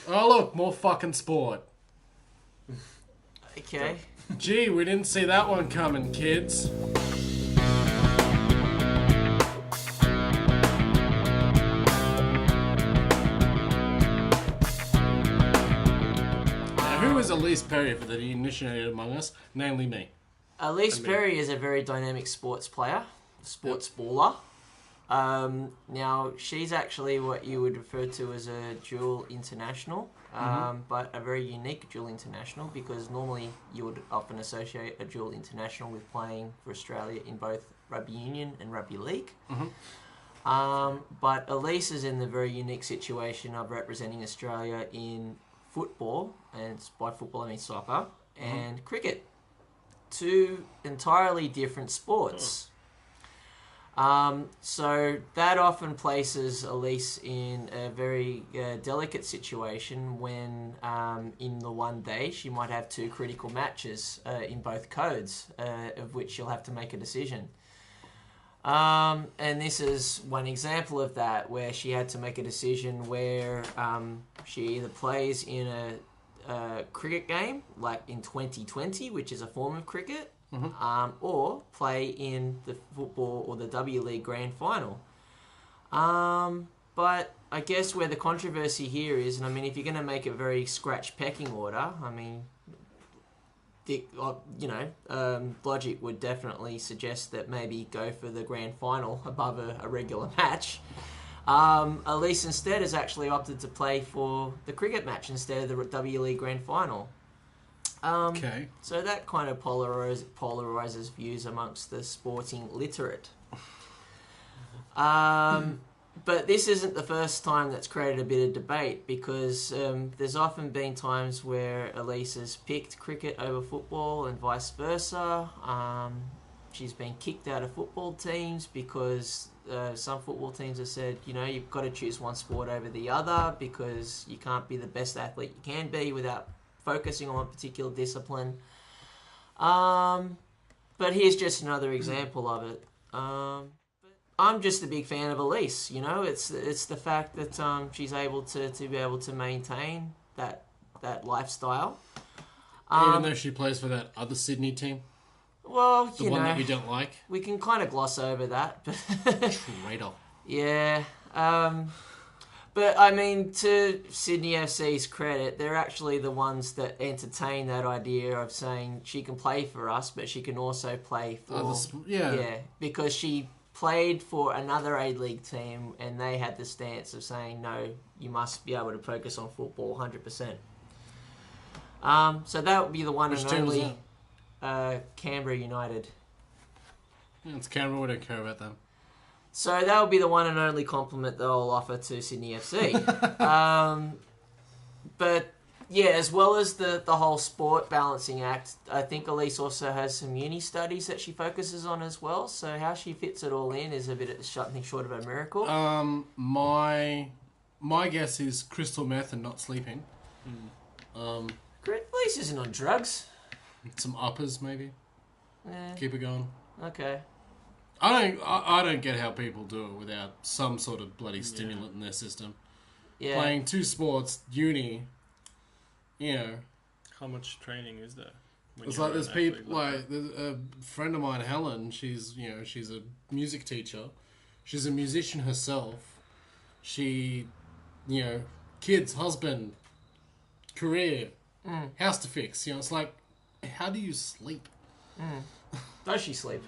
Oh, look, more fucking sport. Okay. Gee, we didn't see that one coming, kids. Now, who is Ellyse Perry for the initiated among us? Namely me. Ellyse Perry is a very dynamic sports player, sports baller. Now, she's actually what you would refer to as a dual international, but a very unique dual international, because normally you would often associate a dual international with playing for Australia in both rugby union and rugby league. But Ellyse is in the very unique situation of representing Australia in football, and by football I mean soccer, and cricket. Two entirely different sports. So that often places Ellyse in a very delicate situation when in the one day she might have two critical matches in both codes, of which she'll have to make a decision. And this is one example of that, where she had to make a decision where she either plays in a cricket game, like in 2020, which is a form of cricket, or play in the football or the W League Grand Final. But I guess where the controversy here is, and I mean, if you're going to make a very scratch pecking order, I mean, logic would definitely suggest that maybe go for the Grand Final above a regular match. Ellyse instead has actually opted to play for the cricket match instead of the W League Grand Final. Okay. So that kind of polarizes views amongst the sporting literate. But this isn't the first time that's created a bit of debate, because there's often been times where Ellyse has picked cricket over football and vice versa. She's been kicked out of football teams because some football teams have said, you've got to choose one sport over the other, because you can't be the best athlete you can be without focusing on a particular discipline. But here's just another example of it. I'm just a big fan of Ellyse. It's the fact that she's able to maintain that lifestyle. Even though she plays for that other Sydney team? Well, the one that we don't like? We can kind of gloss over that. Traitor. Yeah. But, I mean, to Sydney FC's credit, they're actually the ones that entertain that idea of saying she can play for us, but she can also play for... Yeah, because she played for another A-League team, and they had the stance of saying, no, you must be able to focus on football 100%. So that would be the one and only Canberra United. Yeah, it's Canberra, we don't care about them. So that would be the one and only compliment that I'll offer to Sydney FC. But yeah, as well as the whole sport balancing act, I think Ellyse also has some uni studies that she focuses on as well. So how she fits it all in is a bit of something short of a miracle. My guess is crystal meth and not sleeping. Ellyse isn't on drugs. Some uppers, maybe. Keep it going. Okay. I don't get how people do it without some sort of bloody stimulant in their system. Yeah. Playing two sports, uni, How much training is there? It's like there's people, like there's a friend of mine, Helen, she's a music teacher. She's a musician herself. She, kids, husband, career, house to fix. It's like, how do you sleep? Does she sleep?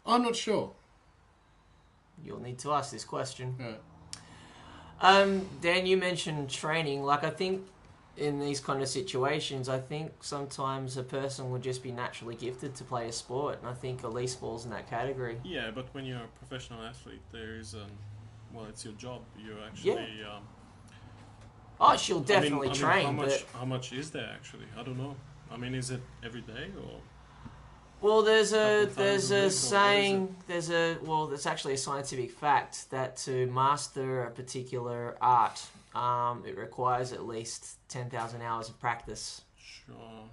I'm not sure. You'll need to ask this question. Right. Dan, you mentioned training. Like, I think in these kind of situations, I think sometimes a person would just be naturally gifted to play a sport, and I think Ellyse falls in that category. Yeah, but when you're a professional athlete, there is it's your job. You actually... she'll definitely train. How much is there actually? I don't know. I mean, is it every day or... Well, there's a saying, it's actually a scientific fact that to master a particular art, it requires at least 10,000 hours of practice. Sure.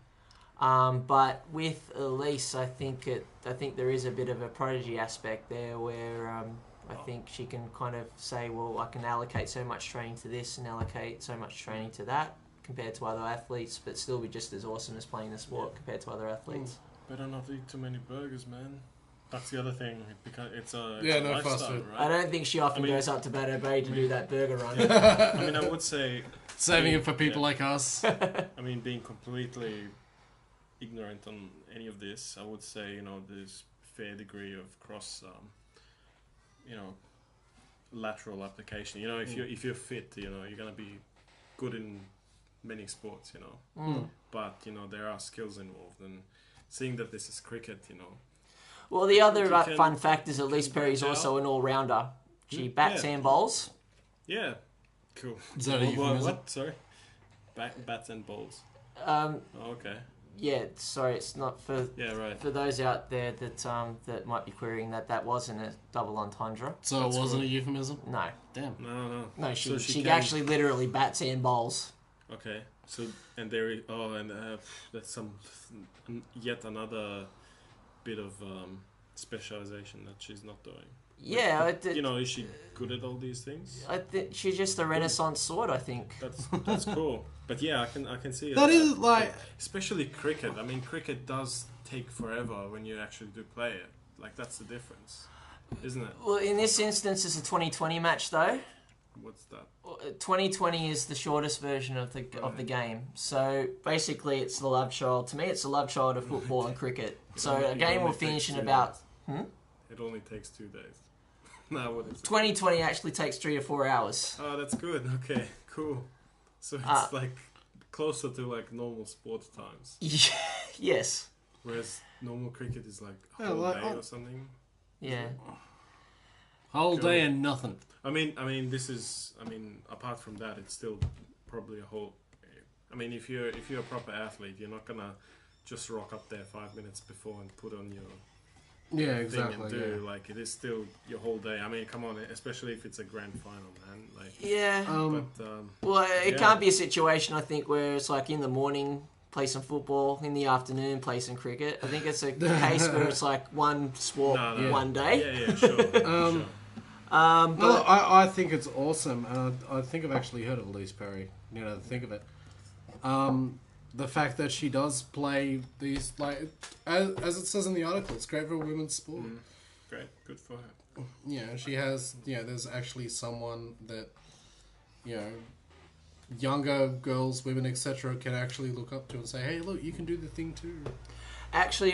But with Ellyse, I think there is a bit of a prodigy aspect there, where I think she can kind of say, well, I can allocate so much training to this and allocate so much training to that compared to other athletes, but still be just as awesome as playing the sport compared to other athletes. Better not eat too many burgers, man. That's the other thing, because it's a no lifestyle, fast food. I right? don't think she often goes up to Bateau Bay to do that burger run. I mean, I would say Saving it for people like us. I mean, being completely ignorant on any of this, I would say, you know, there's fair degree of cross, you know, lateral application. You know, if you're fit, you know, you're gonna be good in many sports, you know. But you know, there are skills involved, and seeing that this is cricket, you know. Well, the other You fun fact is Ellyse Perry is also an all-rounder. She bats and bowls. Yeah, cool. Is that a euphemism? What? Sorry, bats and balls. Um, Oh, okay. yeah, sorry, it's not for Yeah, right. for those out there that that might be querying that wasn't a double entendre. So it wasn't a euphemism? No, Damn. No. no, So she can- actually literally bats and bowls. Okay. So and there is that's some yet another bit of specialization that she's not doing. Yeah, You know, is she good at all these things? I think she's just a Renaissance sword. I think. That's cool. But yeah, I can see it. That is like... especially cricket. I mean, cricket does take forever when you actually do play it. Like that's the difference, isn't it? Well, in this instance, it's a 2020 match though. What's that? 2020 is the shortest version of the game. So basically, it's the love child. To me, it's the love child of football and cricket. So a game will finish in about. It only takes 2 days. No, what is it? 2020 actually takes 3 to 4 hours. Oh, that's good. Okay, cool. So it's like closer to like normal sport times. Yes. Whereas normal cricket is like a Yeah, whole like- day or something. Yeah. Whole Cool. day and nothing. I mean, this is. I mean, apart from that, it's still probably a whole. I mean, if you're a proper athlete, you're not gonna just rock up there 5 minutes before and put on your Yeah, thing exactly. and do Yeah. like it is still your whole day. I mean, come on, especially if it's a grand final, man. Like, Yeah. Well, it yeah. can't be a situation, I think, where it's like in the morning, play some football, in the afternoon, play some cricket. I think it's a case where it's like one sport, No. one day. yeah, sure. Sure. No, But I think it's awesome, and I think I've actually heard of Ellyse Perry. You know, think of it. The fact that she does play these, like, as it says in the article, it's great for women's sport. Great, good for her. You know, she has, you know, there's actually someone that, you know, younger girls, women, etc., can actually look up to and say, hey, look, you can do the thing too. actually,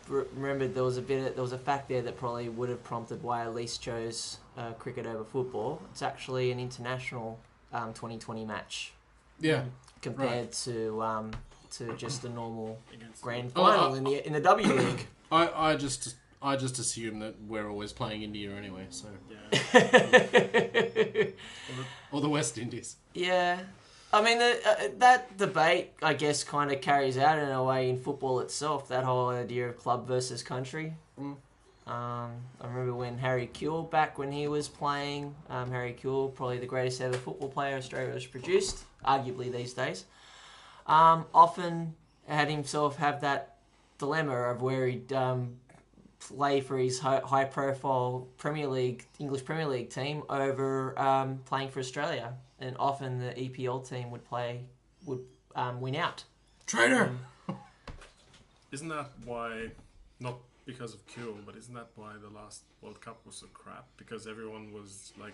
remembered there was a fact there that probably would have prompted why Ellyse chose cricket over football. It's actually an international 2020 match. Yeah. Compared to just a normal Against grand final in the W League. I just assume that we're always playing India anyway, so Yeah. or the West Indies. Yeah, I mean that debate, I guess, kind of carries out in a way in football itself. That whole idea of club versus country. I remember when Harry Kewell, back when he was playing, Harry Kewell, probably the greatest ever football player Australia has produced, arguably these days, often had himself have that dilemma of where he'd play for his high-profile English Premier League team over playing for Australia, and often the EPL team would win out. Traitor! Isn't that why, not because of Kewell, but isn't that why the last World Cup was so crap? Because everyone was like,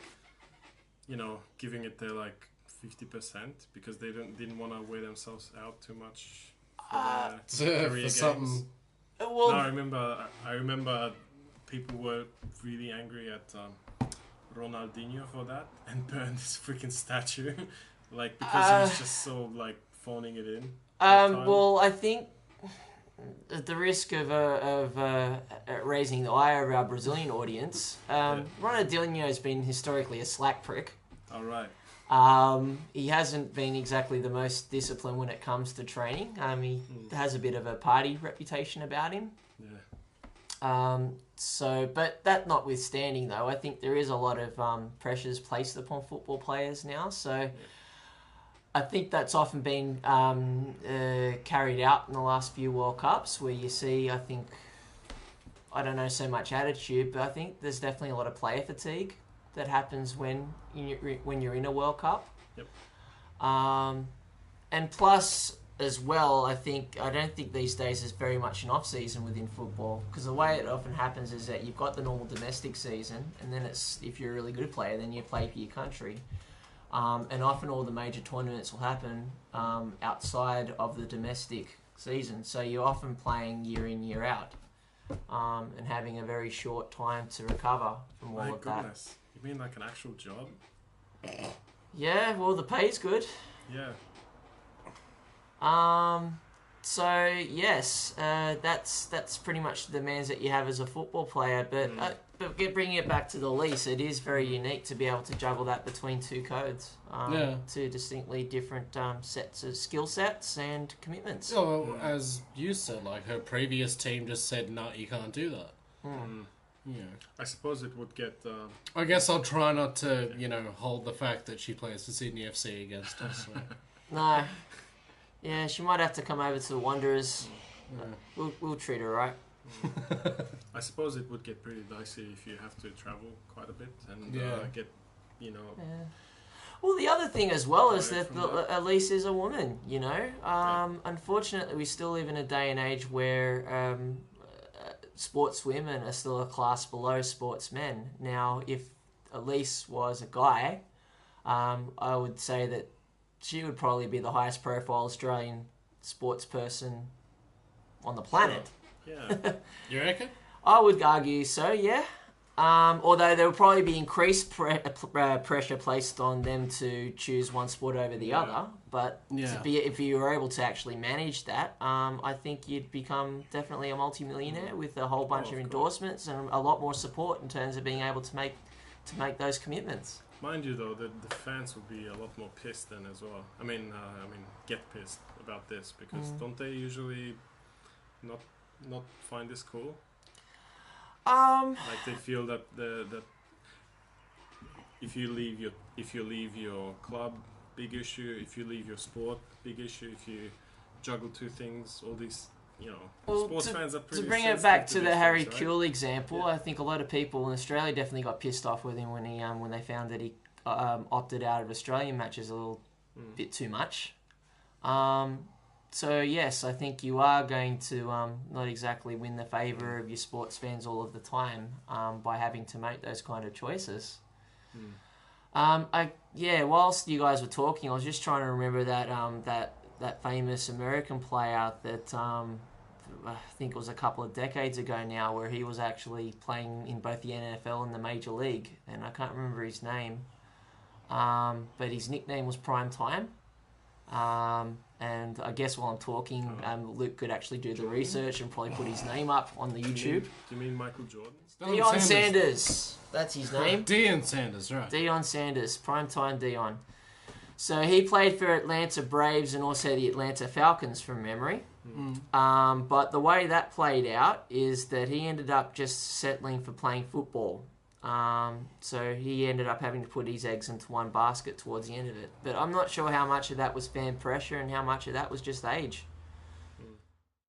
you know, giving it their like 50% because they didn't want to wear themselves out too much for their career games. something. Well, No, I remember people were really angry at Ronaldinho for that and burned his freaking statue, like because he was just so like phoning it in. well, I think at the risk of raising the ire of our Brazilian audience, Ronaldinho has been historically a slack prick. All right. He hasn't been exactly the most disciplined when it comes to training. He has a bit of a party reputation about him. Yeah. But that notwithstanding, though, I think there is a lot of pressures placed upon football players now. So I think that's often been carried out in the last few World Cups, where you see, I think, I don't know so much attitude, but I think there's definitely a lot of player fatigue that happens when you're in a World Cup. Yep. And plus, as well, I don't think these days there's very much an off season within football, because the way it often happens is that you've got the normal domestic season, and then if you're a really good player, then you play for your country. And often all the major tournaments will happen outside of the domestic season, so you're often playing year in, year out, and having a very short time to recover from all of that. Goodness. You mean like an actual job? Yeah, well, the pay's good. Yeah. So yes, that's pretty much the demands that you have as a football player. But bringing it back to the lease, it is very unique to be able to juggle that between two codes, two distinctly different sets of skill sets and commitments. Yeah, well, as you said, like her previous team just said, "No, you can't do that." Yeah. I suppose it would get. I guess I'll try not to, hold the fact that she plays for Sydney FC against us. So. No. Yeah, she might have to come over to the Wanderers. We'll treat her right. I suppose it would get pretty dicey if you have to travel quite a bit and get, Yeah. Well, the other thing as well is that Ellyse is a woman, Unfortunately, we still live in a day and age where sportswomen are still a class below sportsmen. Now, if Ellyse was a guy, I would say that she would probably be the highest profile Australian sports person on the planet. Sure. Yeah. You reckon? I would argue so, yeah. Although there would probably be increased pressure placed on them to choose one sport over the other. But if you were able to actually manage that, I think you'd become definitely a multi-millionaire with a whole bunch of endorsements and a lot more support in terms of being able to make those commitments. Mind you, though, the fans would be a lot more pissed then as well. I mean, get pissed about this because don't they usually not find this cool? Like they feel that that if you leave your club, big issue. If you leave your sport, big issue. If you juggle two things, all these. Sports fans are pretty. To bring it back to the Harry Kuehl example, I think a lot of people in Australia definitely got pissed off with him when they found that he opted out of Australian matches a little bit too much. So yes, I think you are going to not exactly win the favour of your sports fans all of the time by having to make those kind of choices. Whilst you guys were talking, I was just trying to remember that famous American player that I think it was a couple of decades ago now, where he was actually playing in both the NFL and the Major League, and I can't remember his name, but his nickname was Prime Time. And I guess while I'm talking, Luke could actually do the research and probably put his name up on the YouTube. Do you mean Michael Jordan? Deion Sanders. That's his name. Deion Sanders, right. Deion Sanders. Primetime Deion. So he played for Atlanta Braves and also the Atlanta Falcons from memory. But the way that played out is that he ended up just settling for playing football. So he ended up having to put his eggs into one basket towards the end of it. But I'm not sure how much of that was fan pressure and how much of that was just age.